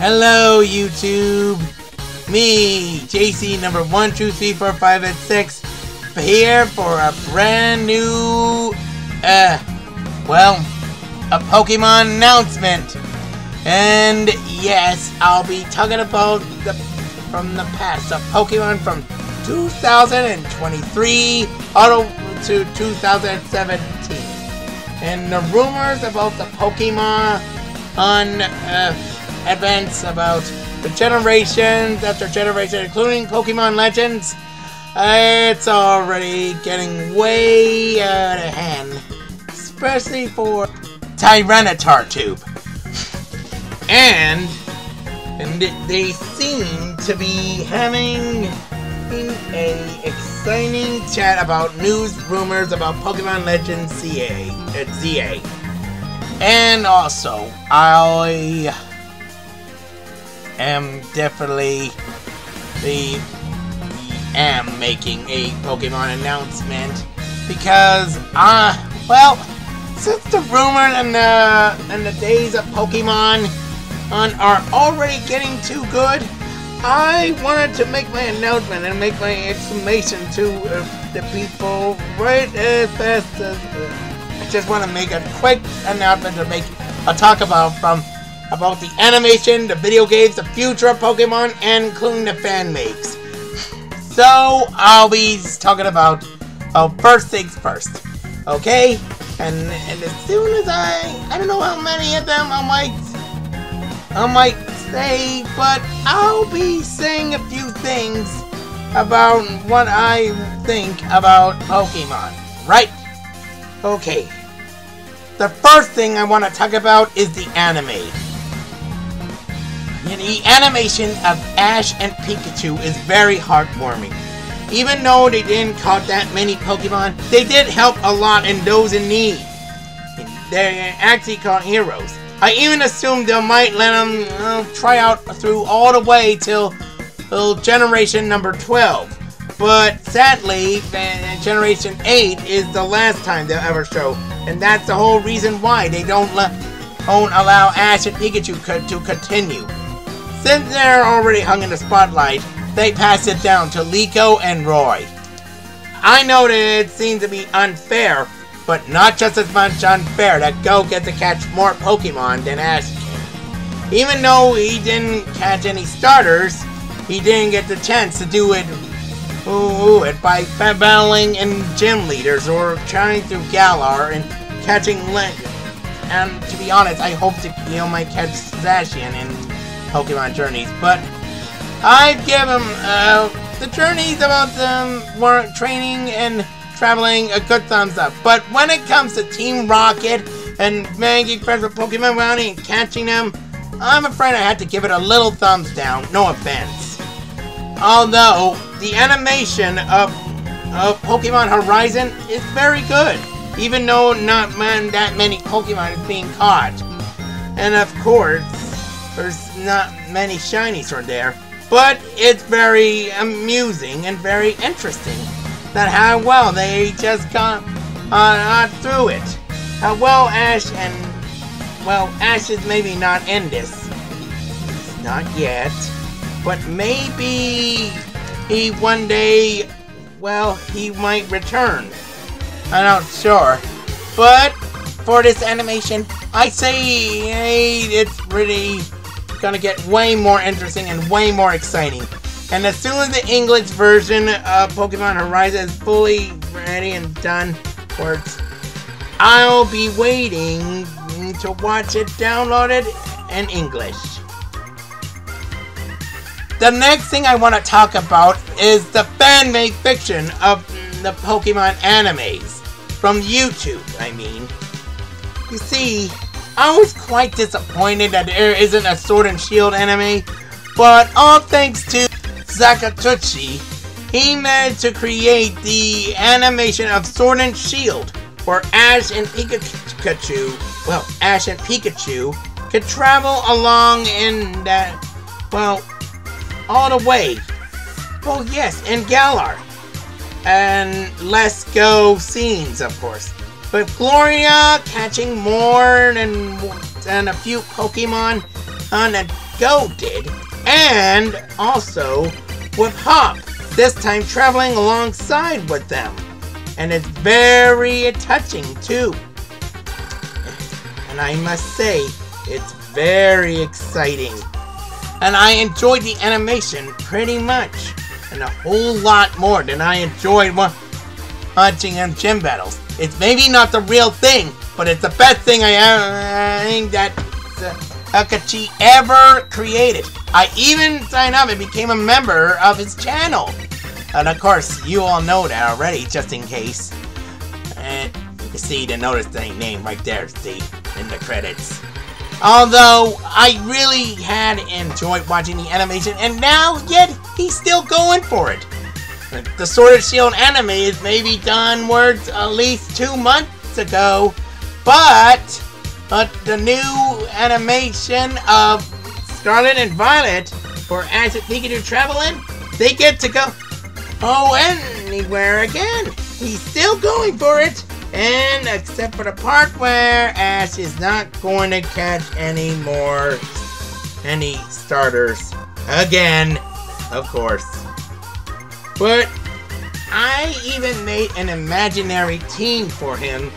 Hello, YouTube. Me, JC number 1, 2, 3, 4, 5, and 6, here for a brand new, a Pokemon announcement. And yes, I'll be talking about from the past, of Pokemon from 2023 auto to 2017, and the rumors about the Pokemon events about the generations after generation, including Pokemon Legends. It's already getting way out of hand, especially for Tyranitar Tube. And they seem to be having a exciting chat about news rumors about Pokemon Legends ZA. And also, I am definitely am making a Pokemon announcement because since the rumors and the days of Pokemon are already getting too good, I wanted to make my announcement and make my exclamation to the people right as fast as I just want to make a quick announcement to make a talk about the animation, the video games, the future of Pokemon, and including the fan makes. So I'll be talking about first things first, okay? And as soon as I don't know how many of them I might say, but I'll be saying a few things about what I think about Pokemon, right? Okay. The first thing I want to talk about is the anime. The animation of Ash and Pikachu is very heartwarming. Even though they didn't caught that many Pokemon, they did help a lot in those in need. They're actually called heroes. I even assumed they might let them try out through all the way till generation number 12. But sadly, generation 8 is the last time they'll ever show. And that's the whole reason why they don't allow Ash and Pikachu to continue. Since they're already hung in the spotlight, they pass it down to Liko and Roy. I know that it seems to be unfair, but not just as much unfair that Go gets to catch more Pokemon than Ash can. Even though he didn't catch any starters, he didn't get the chance to do it by battling in gym leaders or trying through Galar and catching and to be honest, I hope to might catch Zacian in Pokemon Journeys, but I'd give him the journeys about them training and traveling a good thumbs up. But when it comes to Team Rocket and making friends with Pokemon Bounty and catching them, I'm afraid I had to give it a little thumbs down, no offense. Although the animation of Pokemon Horizon is very good, even though not that many Pokemon is being caught. And of course, there's not many shinies from there, but it's very amusing and very interesting that how well they just got through it. How well Ash is maybe not in this. Not yet. But maybe he one day, he might return. I'm not sure. But for this animation, I say it's really gonna get way more interesting and way more exciting. And as soon as the English version of Pokemon Horizon is fully ready and done, I'll be waiting to watch it downloaded in English. The next thing I want to talk about is the fan-made fiction of the Pokemon animes. From YouTube, I mean. You see, I was quite disappointed that there isn't a Sword and Shield anime, but all thanks to Zakatuchi, he managed to create the animation of Sword and Shield, where Ash and Pikachu could travel along in that, all the way. Well, yes, in Galar. And Let's Go scenes, of course. But Gloria catching more than a few Pokemon Go did, and also with Hop, this time traveling alongside with them. And it's very touching too. And I must say, it's very exciting. And I enjoyed the animation pretty much. And a whole lot more than I enjoyed watching on gym battles. It's maybe not the real thing, but it's the best thing I think that Akachi ever created. I even signed up and became a member of his channel. And of course, you all know that already, just in case. And you can see the notice the name right there, see, in the credits. Although, I really had enjoyed watching the animation, and now, yet, he's still going for it. The Sword and Shield anime is maybe done words at least 2 months ago, but the new animation of Scarlet and Violet for Ash and Pikachu Traveling, they get to go anywhere again. He's still going for it. And except for the part where Ash is not going to catch any starters again, of course. But I even made an imaginary team for him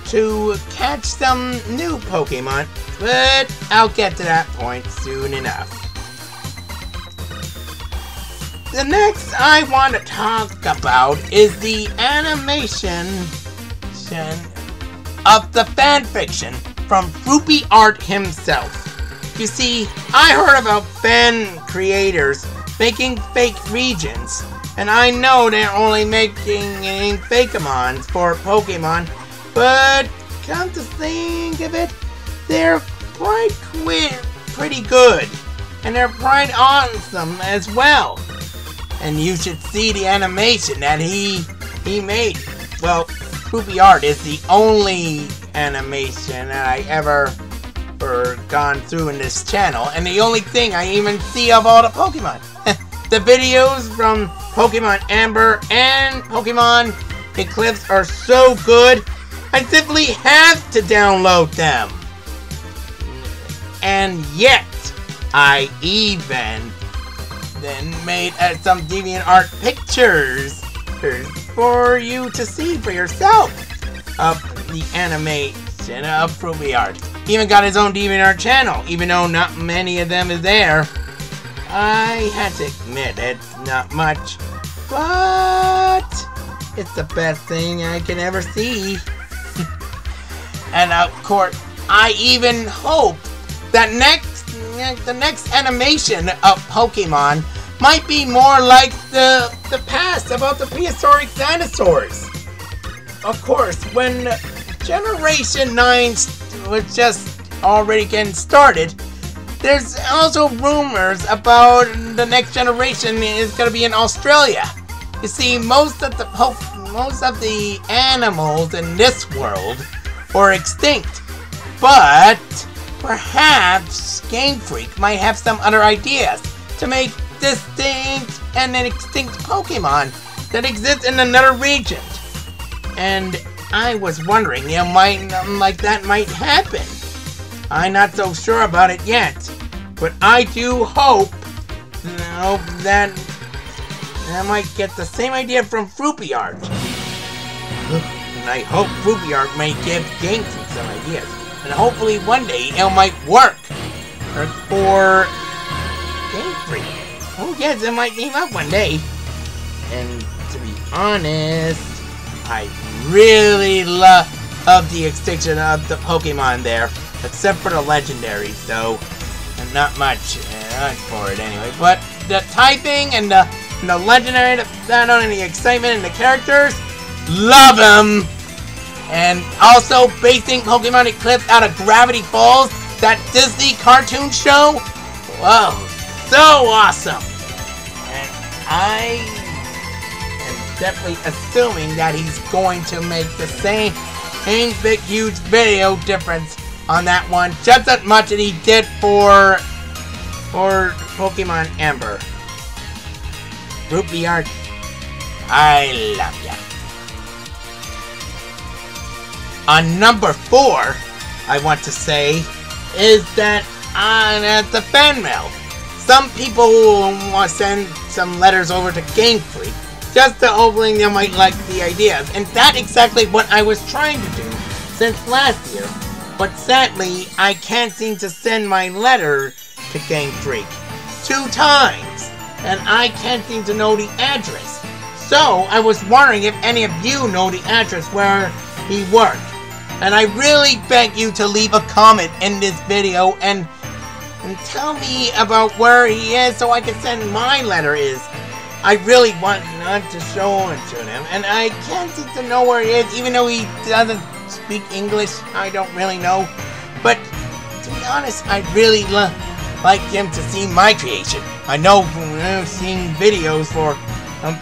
to catch some new Pokemon, but I'll get to that point soon enough. The next I want to talk about is the animation of the fanfiction from Fruity Art himself. You see, I heard about fan creators making fake regions, and I know they're only making Fakemons for Pokemon, but come to think of it, they're quite pretty good, and they're quite awesome as well. And you should see the animation that he made. Well, Fruity Art is the only animation that I ever gone through in this channel, and the only thing I even see of all the Pokemon. The videos from Pokemon Amber and Pokemon Eclipse are so good, I simply have to download them. And yet, I even then made some DeviantArt pictures for you to see for yourself of the animation of Fruity Art. He even got his own DeviantArt channel, even though not many of them is there. I had to admit it's not much, but it's the best thing I can ever see. And of course, I even hope that the next animation of Pokemon might be more like the past about the prehistoric dinosaurs. Of course, when Generation 9 was just already getting started, there's also rumors about the next generation is going to be in Australia. You see, most of the animals in this world were extinct, but perhaps Game Freak might have some other ideas to make distinct and extinct Pokemon that exist in another region. And I was wondering, like that might happen. I'm not so sure about it yet, but I do hope, that I might get the same idea from Fruity Art. And I hope Fruity Art may give Game Freak some ideas. And hopefully one day it might work for Game Freak. Oh yes, it might team up one day. And to be honest, I really love the extinction of the Pokemon there, except for the legendaries, though. And not much for it anyway. But the typing and the legendary, the battle and the excitement and the characters, love them. And also basing Pokemon Eclipse out of Gravity Falls, that Disney cartoon show. Whoa, so awesome. And I am definitely assuming that he's going to make the same big huge video difference on that one, just as much as he did for Pokemon Amber. Fruity Art, I love ya. On number 4, I want to say, is that at the fan mail. Some people want to send some letters over to Game Freak, just to hopefully they might like the ideas. And that's exactly what I was trying to do since last year. But sadly, I can't seem to send my letter to Game Freak 2 times. And I can't seem to know the address. So, I was wondering if any of you know the address where he worked. And I really beg you to leave a comment in this video and tell me about where he is so I can send my letter is. I really want not to show it to him, and I can't seem to know where he is, even though he doesn't speak English. I don't really know. But to be honest, I'd really like him to see my creation. I know seeing videos for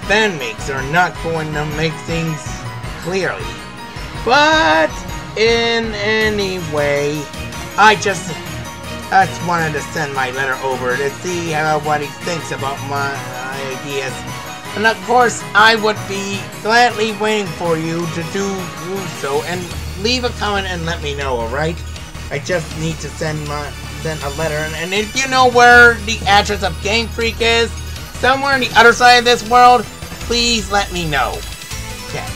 fan makes are not going to make things clearly. But in any way, I just wanted to send my letter over to see what he thinks about my ideas. And of course, I would be gladly waiting for you to do so. And leave a comment and let me know, alright? I just need to send a letter. And if you know where the address of Game Freak is, somewhere on the other side of this world, please let me know. Okay.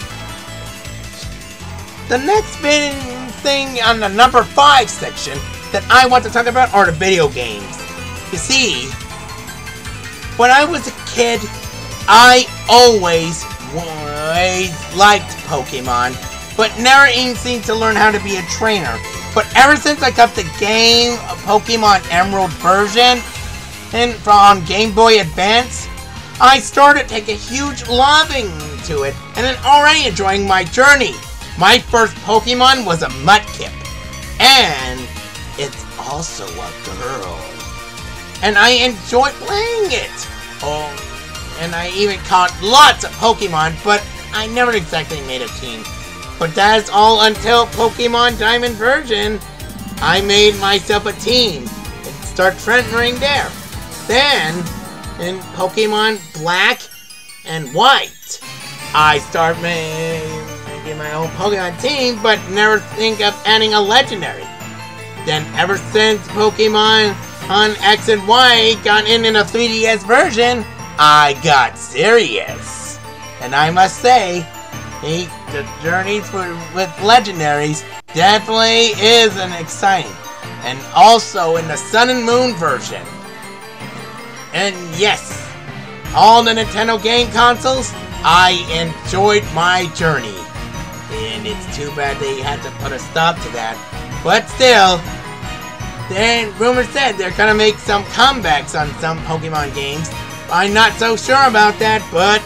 The next big thing on the number 5 section that I want to talk about are the video games. You see, when I was a kid, I always liked Pokemon, but never even seemed to learn how to be a trainer. But ever since I got the game Pokemon Emerald version and from Game Boy Advance, I started taking a huge loving to it and then already enjoying my journey. My first Pokemon was a Mudkip, and it's also a girl. And I enjoy playing it. Oh, and I even caught lots of Pokemon, but I never exactly made a team. But that's all until Pokemon Diamond version. I made myself a team and start trending there. Then, in Pokemon Black and White, I start making my own Pokemon team, but never think of adding a legendary. Then ever since Pokemon on X and Y got in a 3DS version, I got serious. And I must say, the journeys with legendaries definitely is an exciting. And also in the Sun and Moon version. And yes, all the Nintendo game consoles, I enjoyed my journey. And it's too bad they had to put a stop to that. But still, then rumors said they're gonna make some comebacks on some Pokemon games. I'm not so sure about that, but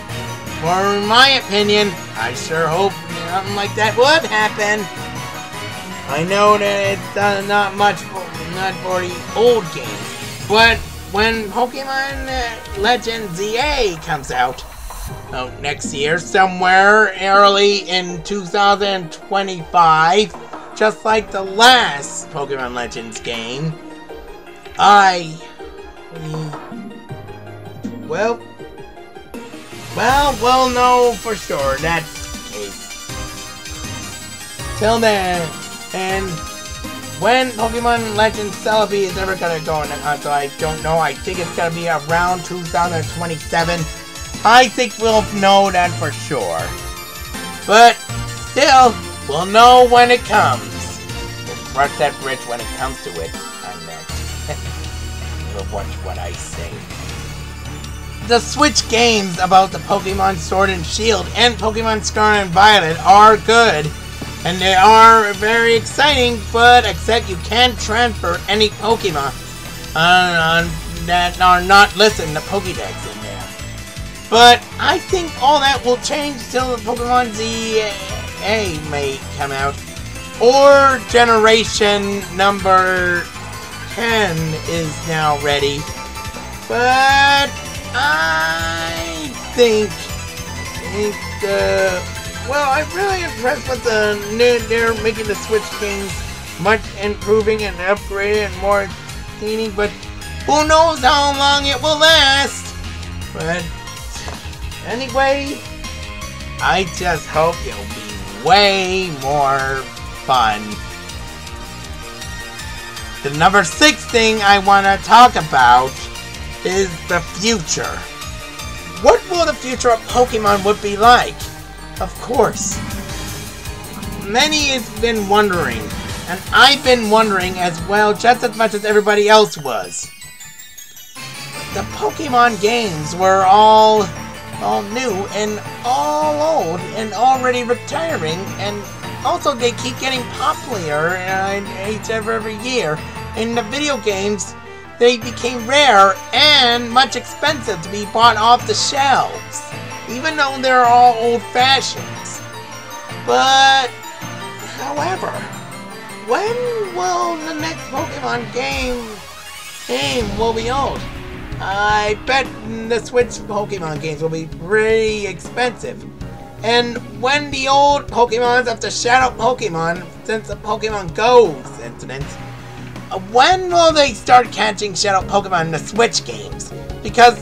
for my opinion, I sure hope something like that would happen. I know that it's not much for the old games, but when Pokemon Legends ZA comes out next year, somewhere early in 2025, just like the last Pokemon Legends game, we'll know for sure that's the case. Till then, and when Pokemon Legends Celebi is ever gonna go on, so I don't know. I think it's gonna be around 2027. I think we'll know that for sure. But still, we'll know when it comes. We'll cross that bridge when it comes to it. I meant. You'll watch what I say. The Switch games about the Pokemon Sword and Shield and Pokemon Scarlet and Violet are good. And they are very exciting, but except you can't transfer any Pokemon that are not listed in the Pokédex in there. But I think all that will change till the Pokemon ZA may come out. Or Generation number 10 is now ready. But I think well, I'm really impressed with they're making the Switch games much improving and upgraded and more entertaining, but who knows how long it will last. But anyway, I just hope it'll be way more fun. The number 6 thing I want to talk about is the future. What will the future of Pokemon would be like? Of course. Many have been wondering, and I've been wondering as well, just as much as everybody else was. The Pokemon games were all new and all old and already retiring, and also they keep getting popular each every year. In the video games, they became rare and much expensive to be bought off the shelves, even though they're all old-fashioned. But, however, when will the next Pokemon game will be old? I bet the Switch Pokemon games will be pretty expensive. And when the old Pokemons of the Shadow Pokemon, since the Pokemon Go incident, when will they start catching Shadow Pokemon in the Switch games? Because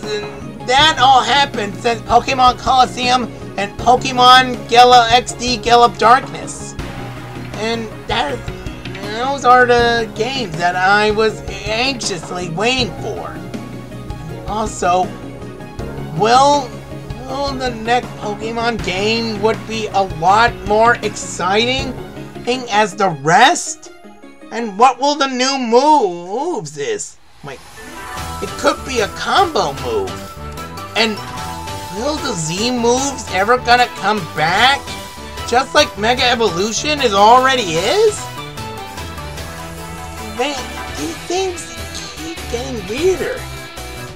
that all happened since Pokemon Colosseum and Pokemon Gala XD Gala Darkness. And those are the games that I was anxiously waiting for. Also, will the next Pokemon game would be a lot more exciting as the rest? And what will the new moves is? Wait, it could be a combo move. And will the Z moves ever gonna come back? Just like Mega Evolution already is? Man, these things keep getting weirder.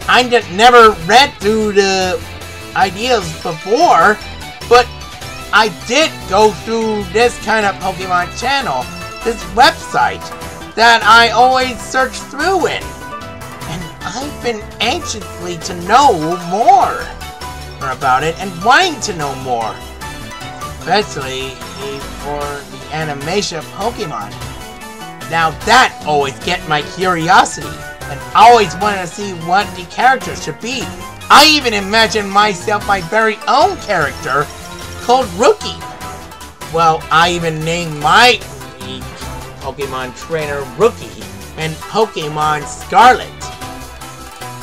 I never read through the ideas before, but I did go through this kind of Pokemon channel, this website that I always search through in, and I've been anxiously to know more about it and wanting to know more, especially for the animation of Pokemon. Now that always gets my curiosity, and I always wanted to see what the characters should be. I even imagined myself my very own character called Rookie. Well, I even named my Pokemon trainer Rookie and Pokemon Scarlet.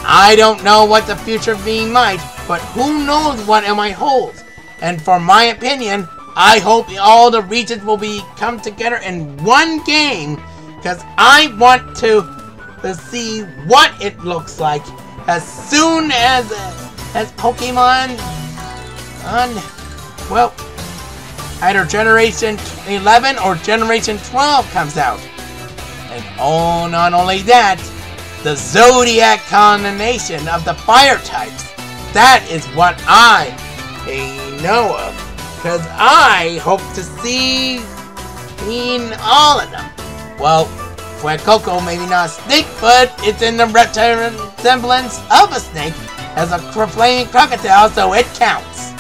I don't know what the future being might, but who knows what it might hold. And for my opinion, I hope all the regions will come together in one game, because I want to see what it looks like as soon as Pokemon either Generation 11 or Generation 12 comes out. And oh, not only that, the Zodiac combination of the fire types. That is what I know of, because I hope to see in all of them. Well, Fuecoco, maybe not a snake, but it's in the resemblance of a snake as a flaming crocodile, so it counts.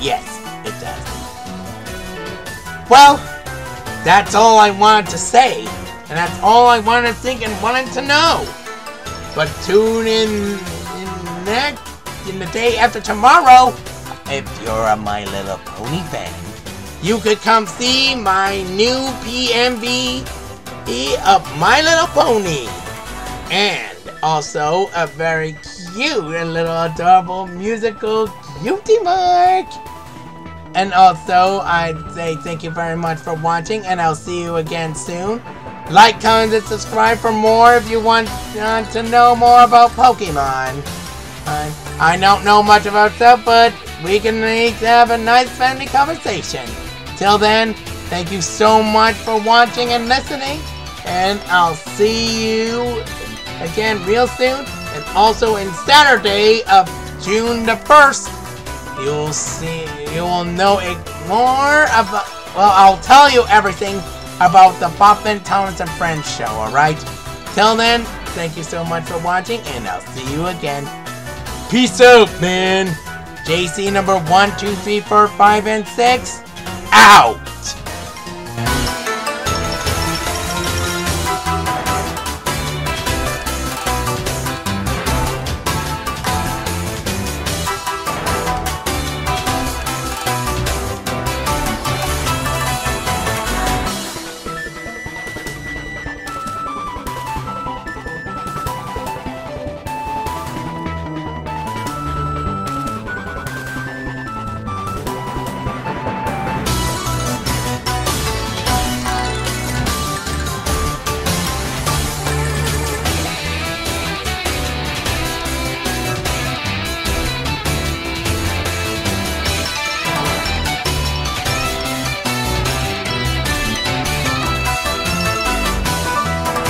Yes, it does. Well, that's all I wanted to say, and that's all I wanted to think and wanted to know. But tune in the day after tomorrow, if you're a My Little Pony fan. You could come see my new PMV of My Little Pony, and also a very cute and little adorable musical cutie mark. And also, I'd say thank you very much for watching, and I'll see you again soon. Like, comment, and subscribe for more if you want to know more about Pokemon. I don't know much about stuff, but we can have a nice family conversation. Till then, thank you so much for watching and listening, and I'll see you again real soon. And also in Saturday of June the 1st, you will know more about, well, I'll tell you everything about the Boffin Thomas and Friends show, alright? Till then, thank you so much for watching, and I'll see you again. Peace out, man! JC number 1, 2, 3, 4, 5, and 6, out!